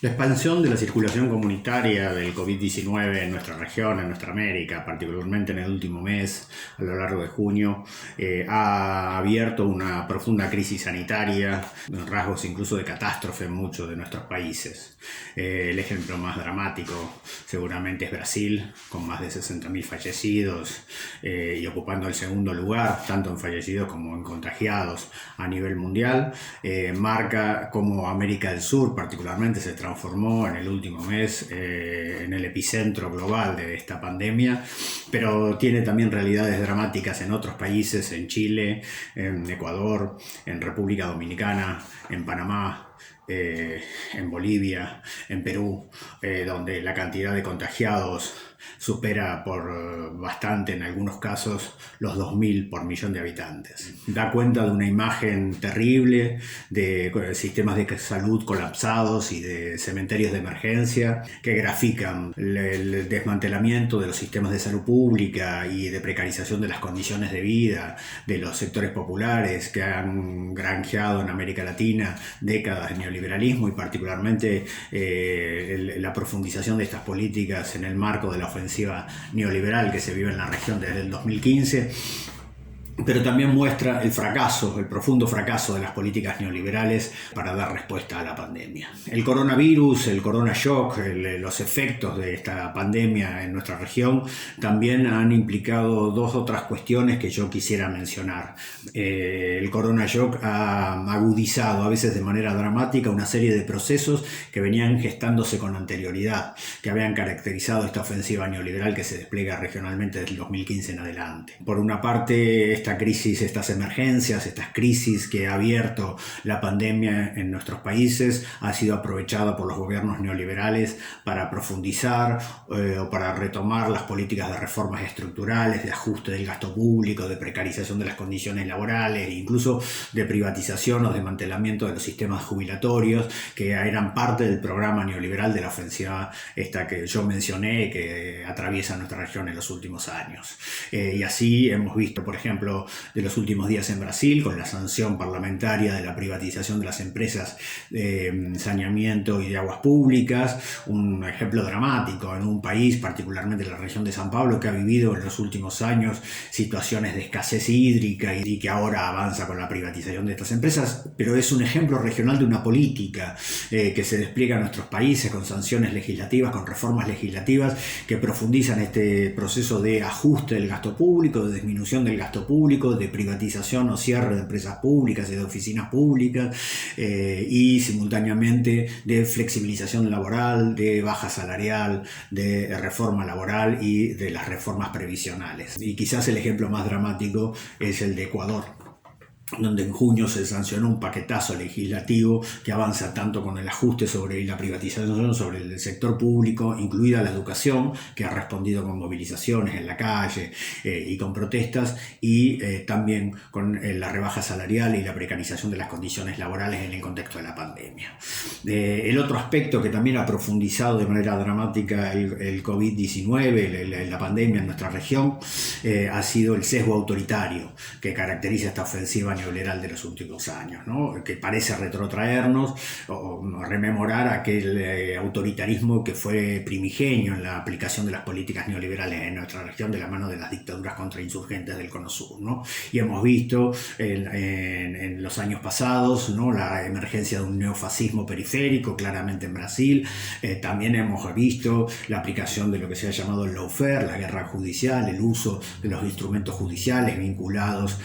La expansión de la circulación comunitaria del COVID-19 en nuestra región, en nuestra América, particularmente en el último mes, a lo largo de junio, ha abierto una profunda crisis sanitaria, rasgos incluso de catástrofe en muchos de nuestros países. El ejemplo más dramático seguramente es Brasil, con más de 60.000 fallecidos y ocupando el segundo lugar, tanto en fallecidos como en contagiados a nivel mundial. Marca cómo América del Sur particularmente se transformó en el último mes en el epicentro global de esta pandemia, pero tiene también realidades dramáticas en otros países, en Chile, en Ecuador, en República Dominicana, en Panamá, en Bolivia, en Perú, donde la cantidad de contagiados supera por bastante en algunos casos los 2.000 por millón de habitantes. Da cuenta de una imagen terrible de sistemas de salud colapsados y de cementerios de emergencia que grafican el desmantelamiento de los sistemas de salud pública y de precarización de las condiciones de vida de los sectores populares que han granjeado en América Latina décadas de neoliberalismo y particularmente la profundización de estas políticas en el marco de la ofensiva neoliberal que se vive en la región desde el 2015, pero también muestra el fracaso, el profundo fracaso de las políticas neoliberales para dar respuesta a la pandemia. El coronavirus, el corona shock, los efectos de esta pandemia en nuestra región también han implicado dos otras cuestiones que yo quisiera mencionar. El corona shock ha agudizado, a veces de manera dramática, una serie de procesos que venían gestándose con anterioridad, que habían caracterizado esta ofensiva neoliberal que se despliega regionalmente desde el 2015 en adelante. Por una parte, esta crisis, estas emergencias, estas crisis que ha abierto la pandemia en nuestros países ha sido aprovechada por los gobiernos neoliberales para profundizar o para retomar las políticas de reformas estructurales, de ajuste del gasto público, de precarización de las condiciones laborales, incluso de privatización o desmantelamiento de los sistemas jubilatorios que eran parte del programa neoliberal de la ofensiva esta que yo mencioné que atraviesa nuestra región en los últimos años. Y así hemos visto, por ejemplo, de los últimos días en Brasil, con la sanción parlamentaria de la privatización de las empresas de saneamiento y de aguas públicas, un ejemplo dramático en un país, particularmente la región de San Pablo, que ha vivido en los últimos años situaciones de escasez hídrica y que ahora avanza con la privatización de estas empresas, pero es un ejemplo regional de una política que se despliega en nuestros países con sanciones legislativas, con reformas legislativas que profundizan este proceso de ajuste del gasto público, de disminución del gasto público, de privatización o cierre de empresas públicas y de oficinas públicas y simultáneamente de flexibilización laboral, de baja salarial, de reforma laboral y de las reformas previsionales. Y quizás el ejemplo más dramático es el de Ecuador, donde en junio se sancionó un paquetazo legislativo que avanza tanto con el ajuste sobre la privatización sobre el sector público, incluida la educación, que ha respondido con movilizaciones en la calle y con protestas, y también con la rebaja salarial y la precarización de las condiciones laborales en el contexto de la pandemia. El otro aspecto que también ha profundizado de manera dramática el COVID-19, la pandemia en nuestra región, ha sido el sesgo autoritario que caracteriza esta ofensiva neoliberal de los últimos años, ¿no? Que parece retrotraernos o rememorar aquel autoritarismo que fue primigenio en la aplicación de las políticas neoliberales en nuestra región de la mano de las dictaduras contrainsurgentes del Cono Sur, ¿no? Y hemos visto en los años pasados, ¿no?, la emergencia de un neofascismo periférico, claramente en Brasil. También hemos visto la aplicación de lo que se ha llamado el lawfare, la guerra judicial, el uso de los instrumentos judiciales vinculados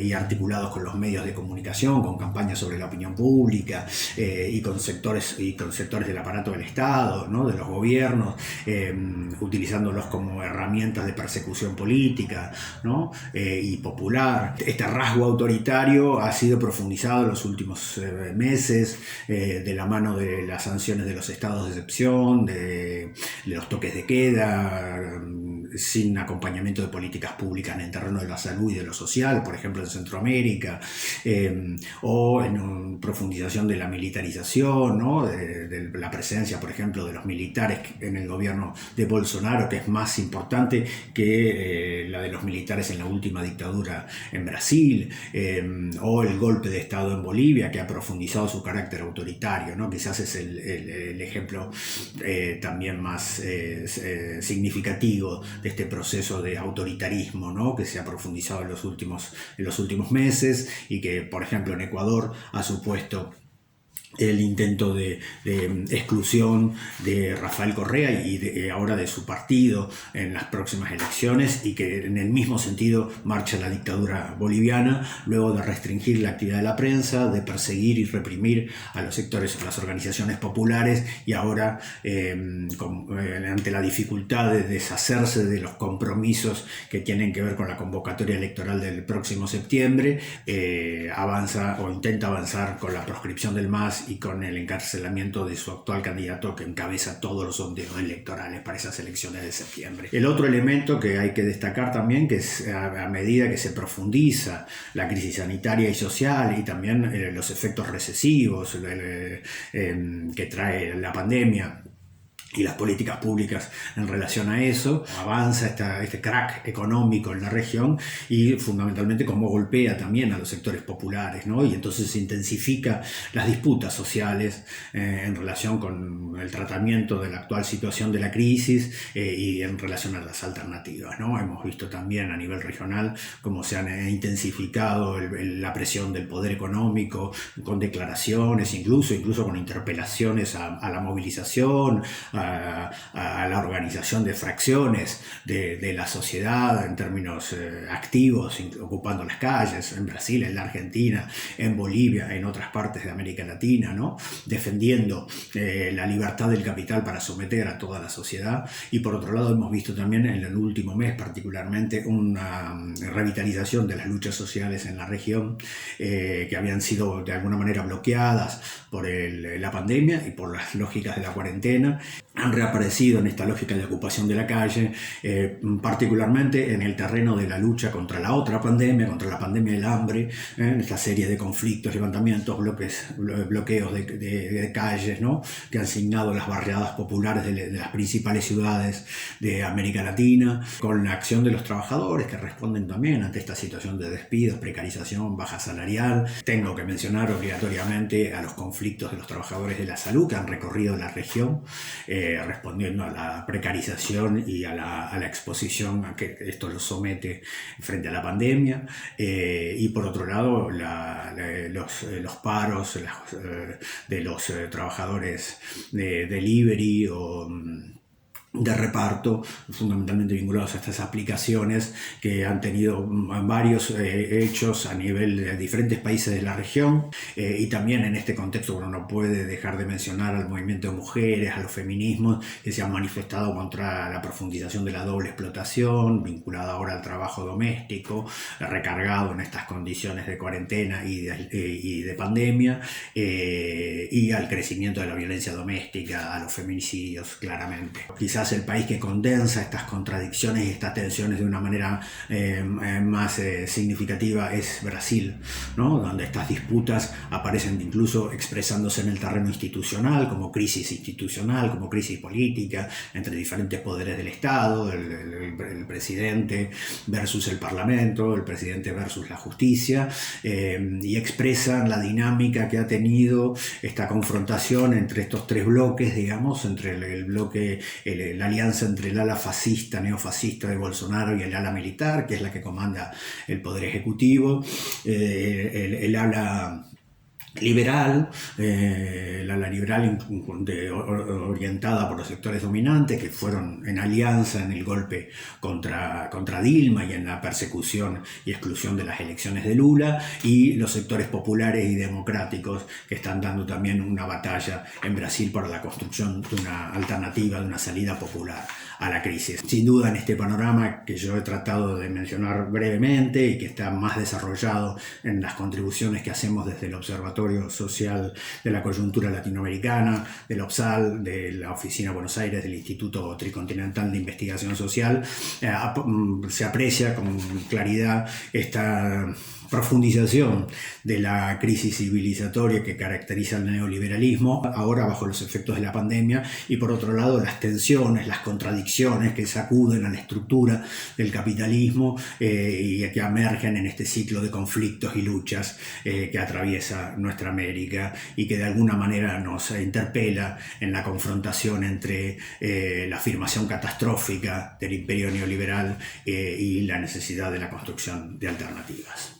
y articulados con los medios de comunicación, con campañas sobre la opinión pública y con sectores del aparato del Estado, ¿no?, de los gobiernos, utilizándolos como herramientas de persecución política, ¿no?, y popular. Este rasgo autoritario ha sido profundizado en los últimos meses de la mano de las sanciones de los estados de excepción, de los toques de queda, sin acompañamiento de políticas públicas en el terreno de la salud y de lo social, por ejemplo en Centroamérica, o en profundización de la militarización, ¿no? de la presencia, por ejemplo, de los militares en el gobierno de Bolsonaro, que es más importante que la de los militares en la última dictadura en Brasil, o el golpe de Estado en Bolivia, que ha profundizado su carácter autoritario, ¿no? Quizás es el ejemplo también más significativo de este proceso de autoritarismo, ¿no? Que se ha profundizado en los últimos meses y que, por ejemplo, en Ecuador ha supuesto el intento de exclusión de Rafael Correa y ahora de su partido en las próximas elecciones, y que en el mismo sentido marcha la dictadura boliviana, luego de restringir la actividad de la prensa, de perseguir y reprimir a los sectores, a las organizaciones populares, y ahora ante la dificultad de deshacerse de los compromisos que tienen que ver con la convocatoria electoral del próximo septiembre, avanza o intenta avanzar con la proscripción del MAS y con el encarcelamiento de su actual candidato, que encabeza todos los sondeos electorales para esas elecciones de septiembre. El otro elemento que hay que destacar también, que es a medida que se profundiza la crisis sanitaria y social y también los efectos recesivos que trae la pandemia y las políticas públicas en relación a eso, avanza este crack económico en la región, y fundamentalmente cómo golpea también a los sectores populares, ¿no? Y entonces se intensifica las disputas sociales en relación con el tratamiento de la actual situación de la crisis y en relación a las alternativas, ¿no? Hemos visto también a nivel regional cómo se han intensificado la presión del poder económico con declaraciones, incluso con interpelaciones a la movilización, a la organización de fracciones de la sociedad en términos activos, ocupando las calles, en Brasil, en la Argentina, en Bolivia, en otras partes de América Latina, ¿no? Defendiendo la libertad del capital para someter a toda la sociedad. Y por otro lado hemos visto también en el último mes particularmente una revitalización de las luchas sociales en la región, que habían sido de alguna manera bloqueadas por la pandemia y por las lógicas de la cuarentena. Han reaparecido en esta lógica de ocupación de la calle, particularmente en el terreno de la lucha contra la otra pandemia, contra la pandemia del hambre, en esta serie de conflictos, levantamientos, bloqueos de calles, ¿no? Que han signado las barriadas populares de las principales ciudades de América Latina, con la acción de los trabajadores que responden también ante esta situación de despidos, precarización, baja salarial. Tengo que mencionar obligatoriamente a los conflictos de los trabajadores de la salud que han recorrido la región, respondiendo a la precarización y a la exposición a que esto los somete frente a la pandemia, y por otro lado los paros de los trabajadores de delivery o de reparto, fundamentalmente vinculados a estas aplicaciones que han tenido varios hechos a nivel de diferentes países de la región, y también en este contexto uno no puede dejar de mencionar al movimiento de mujeres, a los feminismos que se han manifestado contra la profundización de la doble explotación vinculada ahora al trabajo doméstico, recargado en estas condiciones de cuarentena y de pandemia, y al crecimiento de la violencia doméstica, a los feminicidios, claramente. Quizás el país que condensa estas contradicciones y estas tensiones de una manera más significativa es Brasil, ¿no? Donde estas disputas aparecen incluso expresándose en el terreno institucional, como crisis institucional, como crisis política, entre diferentes poderes del Estado, el presidente versus el Parlamento, el presidente versus la justicia, y expresan la dinámica que ha tenido esta confrontación entre estos tres bloques, digamos, entre el bloque, la alianza entre el ala fascista, neofascista de Bolsonaro y el ala militar, que es la que comanda el poder ejecutivo, el ala liberal, la ala liberal orientada por los sectores dominantes que fueron en alianza en el golpe contra Dilma y en la persecución y exclusión de las elecciones de Lula, y los sectores populares y democráticos que están dando también una batalla en Brasil para la construcción de una alternativa, de una salida popular a la crisis. Sin duda, en este panorama que yo he tratado de mencionar brevemente y que está más desarrollado en las contribuciones que hacemos desde el Observatorio Observatorio Social de la Coyuntura Latinoamericana, del OPSAL, de la Oficina Buenos Aires, del Instituto Tricontinental de Investigación Social, se aprecia con claridad esta profundización de la crisis civilizatoria que caracteriza el neoliberalismo, ahora bajo los efectos de la pandemia, y por otro lado las tensiones, las contradicciones que sacuden a la estructura del capitalismo y que emergen en este ciclo de conflictos y luchas que atraviesa nuestra América y que de alguna manera nos interpela en la confrontación entre la afirmación catastrófica del imperio neoliberal y la necesidad de la construcción de alternativas.